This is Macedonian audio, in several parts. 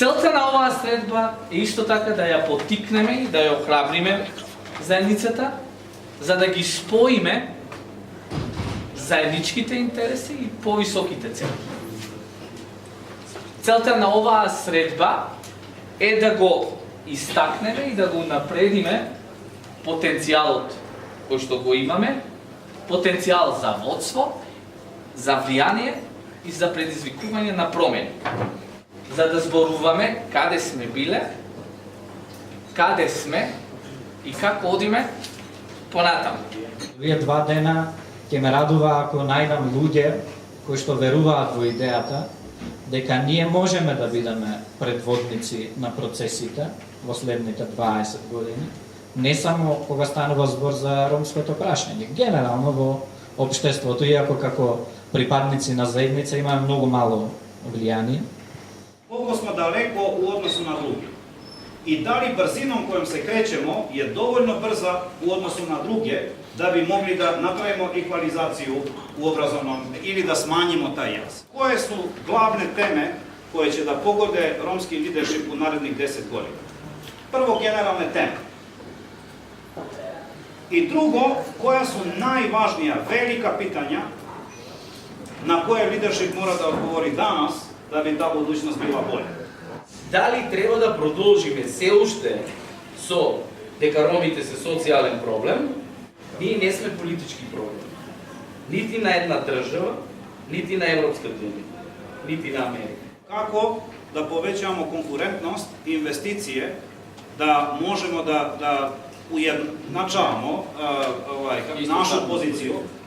Целта на оваа средба е исто така да ја поттикнеме и да ја охрабриме заедницата, за да ги споиме заедничките интереси и повисоките цели. Целта на оваа средба е да го истакнеме и да го напредиме потенцијалот кој што го имаме, потенцијал за водство, за влијание и за предизвикување на промени. За да зборуваме каде сме биле, каде сме и како одиме понатаму. Овие 2 дена ќе ме радува ако најдам луѓе кои што веруваат во идејата дека ние можеме да бидеме предводници на процесите во следните 20 години, не само кога станува збор за ромското прашање, генерално во општеството, иако како припадници на заедница имаме многу мало влијание. Колко сме далеко у односу на други. И дали брзином којом се креќемо е доволно брза у односу на друге да би могли да направиме еквализацију у образовном или да смањимо тај јаз. Кои су главне теме кои ќе да погоде ромски лидершип у наредних 10 години? Прво, генералне теме. И друго, која су најважнија велика питања на која лидершип мора да одговори данас да би таа будуćност била болја. Дали треба да продолжиме се уште со дека ромите се социјален проблем? Ние не сме политички проблем. Нити на една држава, нити на Европската унија, нити на Америка. Како да повеќаваме конкурентност и инвестиции, да можеме да уедначаваме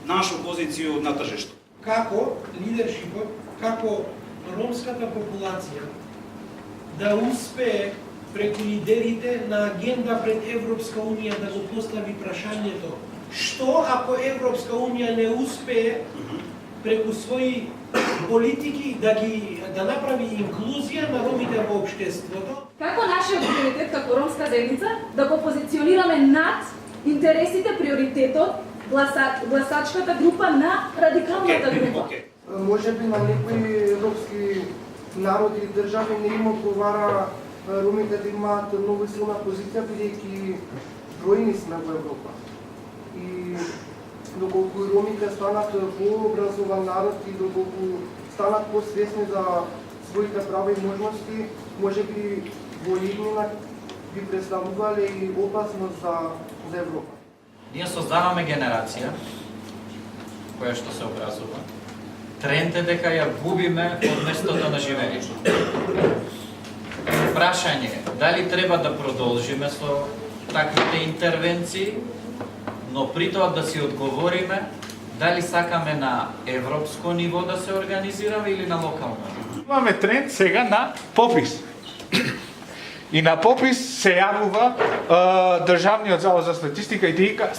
нашу позиција на тржишто. Како лидершипот, како ромската популација да успее преку лидерите на агенда пред Европска унија да го постави прашањето што ако Европска унија не успее преку своји политики да направи инклузија на ромите во општеството. Како нашиот приоритет како ромска заедница да го позиционираме над интересите, приоритетот, гласачката група на радикалната група. Може би на некои европски народи и држави не им одговара ромите да имаат многу силна позиција, бидејќи бројни сме во Европа. И доколку ромите станат пообразован народ и доколку станат посвесни за своите права и можности, може би во иднина би представувале и опасност за Европа. Ние создаваме генерација која што се образува. Тренд е дека ја губиме од местото на живење. Прашање е дали треба да продолжиме со таквите интервенции, но при тоа да си одговориме дали сакаме на европско ниво да се организираме или на локално. Имаме тренд сега на попис. И на попис се јавува Државниот завод за статистика и дека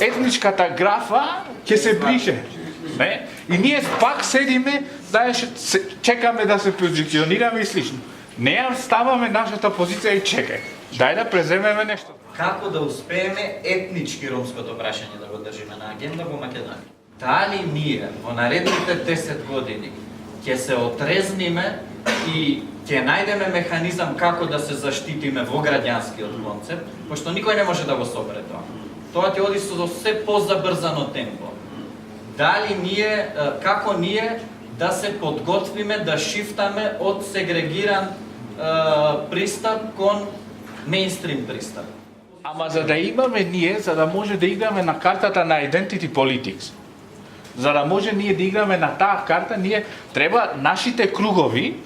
етничката графа ќе се брише. Не? И ние пак седиме да чекаме да се позиционираме и слично. Не ја ставаме нашата позиција и чекај. Дај да преземеме нешто. Како да успееме етнички ромското прашање да го држиме на агенда во Македонија? Дали ние во наредните 10 години ќе се отрезниме и ќе најдеме механизам како да се заштитиме во граѓанскиот концепт, пошто никој не може да го собере тоа. Тоа ќе оди со се позабрзано темпо. Дали ние, како ние да се подготвиме да шифтаме од сегрегиран пристап кон мејнстрим пристап? Ама за да имаме ние, за да може да играме на картата на identity politics, за да може ние да играме на таа карта, ние треба нашите кругови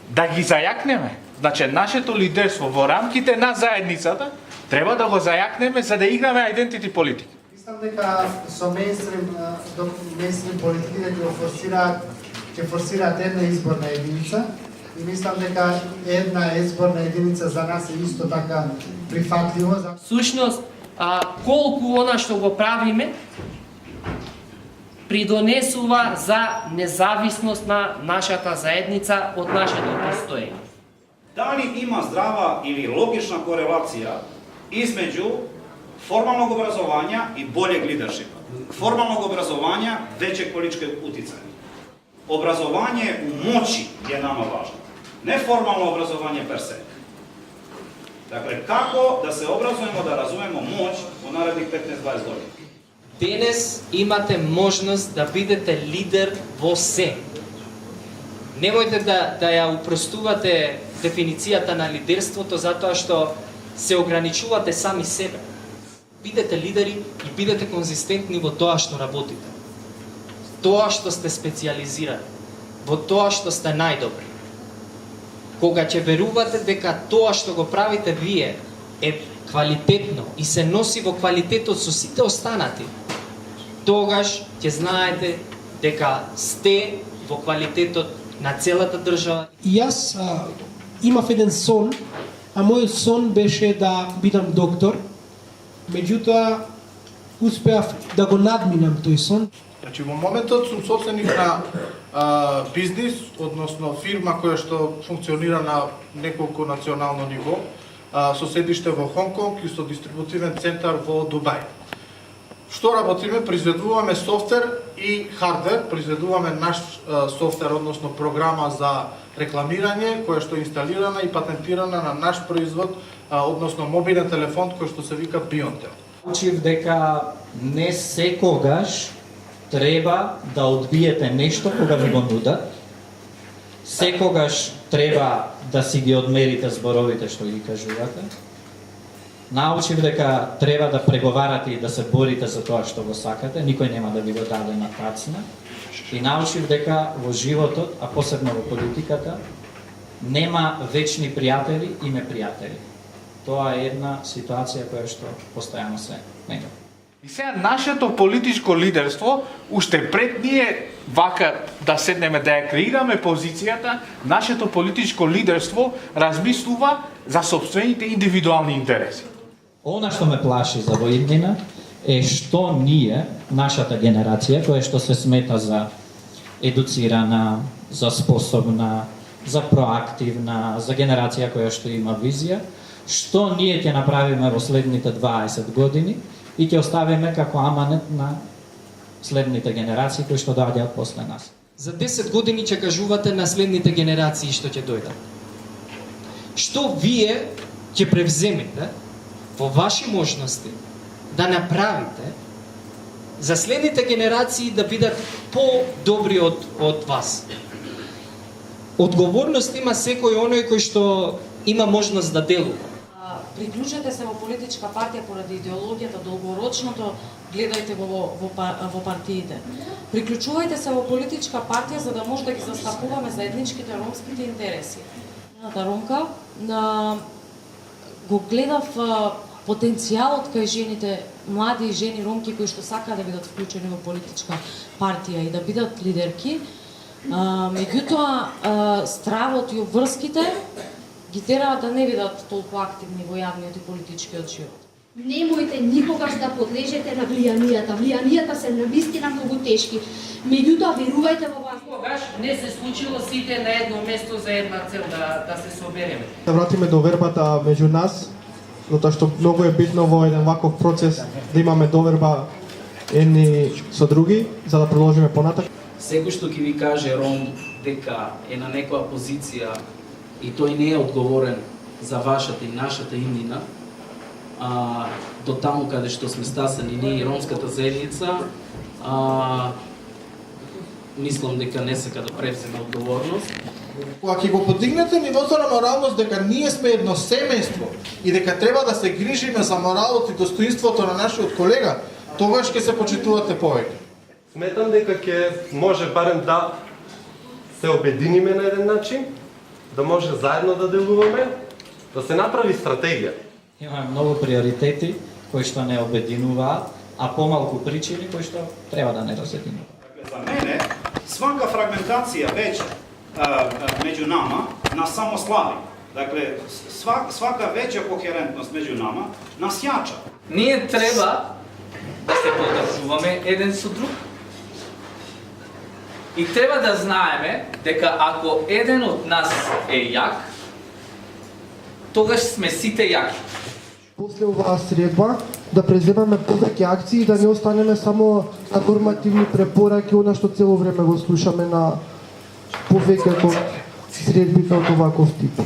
да ги зајакнеме. Значи, нашето лидерство во рамките на заедницата треба да го зајакнеме за да играме identity politics. Мислам дека со мејнстрим политиките ќе форсираат една изборна единица и мислам дека една изборна единица за нас е исто така прифатливо. Сушност, колку она што го правиме придонесува за независност на нашата заедница од нашето постоење. Дали има здрава или логична корелација измеѓу формалnog образовanja i boljeg lidershipa. Formalnog obrazovanja, većeg političkog uticanja. Obrazovanje u moći je nama važno. Неформално образование персе. Dakle, kako da se obrazujemo, da razumemo moć u narednih 15-20 godina? Денес имате можност да бидете лидер во се. Немојте да ја упростувате дефиницијата на лидерството затоа што се ограничувате сами себе. Бидете лидери и бидете конзистентни во тоа што работите. Тоа што сте специализирани, во тоа што сте најдобри. Кога ќе верувате дека тоа што го правите вие е квалитетно и се носи во квалитетот со сите останати, тогаш ќе знаете дека сте во квалитетот на целата држава. И јас имав еден сон, а мојот сон беше да бидам доктор. Меѓутоа, успеав да го надминам тој сон. Значи, во моментот сум собственик на бизнис, односно фирма која што функционира на неколку национално ниво, со седиште во Хонг Конг и со дистрибутивен центар во Дубај. Што работиме? Произведуваме софтвер и хардвер, произведуваме наш софтвер, односно програма за рекламирање, која што е инсталирана и патентирана на наш производ, односно мобилен телефон кој што се вика Biontel. Учив дека не секогаш треба да одбиете нешто кога ви го нудат. Секогаш треба да си ги одмерите зборовите што ги кажувате. Научив дека треба да преговарате и да се борите за тоа што го сакате, никој нема да ви го даде на тацна. И научив дека во животот, а посебно во политиката, нема вечни пријатели и непријатели. Тоа е една ситуација која што постојано се менува. И сега нашето политичко лидерство, уште пред ние вака да седнеме да ја креираме позицијата, нашето политичко лидерство размислува за собствените индивидуални интереси. Она што ме плаши за воиднина е што ние, нашата генерација, која што се смета за едуцирана, за способна, за проактивна, за генерација која што има визија, што ние ќе направиме во следните 20 години и ќе оставиме како аманет на следните генерации кои што доаѓаат после нас. За 10 години ќе кажувате на следните генерации што ќе дојдат. Што вие ќе превземете во ваши можности да направите за следните генерации да бидат по-добри од вас. Одговорност има секој оној кој што има можност да делува. Приклучете се во политичка партија поради идеологијата, долгорочното гледајте во партиите. Приклучувајте се во политичка партија за да може да ги застапуваме заедничките ромските интереси. На ромка го гледав потенцијалот кај жените, млади жени ромки кои што сакаат да бидат вклучени во политичка партија и да бидат лидерки. Меѓутоа, стравот и обврските ги тераа да не бидат толку активни во јавниот и политичкиот живот. Немојте никогаш да подлежете на влијанијата. Влијанијата се навистина многу тешки. Меѓутоа, верувајте во вас. Тогаш не се случило сите на едно место за една цел да се собереме. Да вратиме довербата меѓу нас, затоа што многу е битно во еден ваков процес да имаме доверба едни со други, за да продолжиме понатак. Секој што ќе ви каже ром дека е на некоја позиција и тој не е одговорен за вашата и нашата имнина, до таму каде што сме стасани ние и ромската заедница, мислам дека не сака да превземе одговорност. Кога ќе го подигнете нивото на моралност дека ние сме едно семејство и дека треба да се грижиме за моралот и достоинството на нашиот колега, тогаш ќе се почитувате повеќе. Сметам дека ќе може барем да се обединиме на еден начин, да може заедно да делуваме, да се направи стратегија. Имаме многу приоритети кои што не обединуваат, а помалку причини кои што треба да не разединуваат. За мене, свака фрагментација веќе меѓу нама нас само слаби. Dakle, svaka veća koherentnost među nama nas jača. Ние треба да се подржуваме еден со друг. И треба да знаеме дека ако еден од нас е јак, тогаш сме сите јаки. После оваа средба да преземаме повеќе акции и да не останеме само на нормативни препораки, она што цело време го слушаме на повеќе средбите од оваков тип.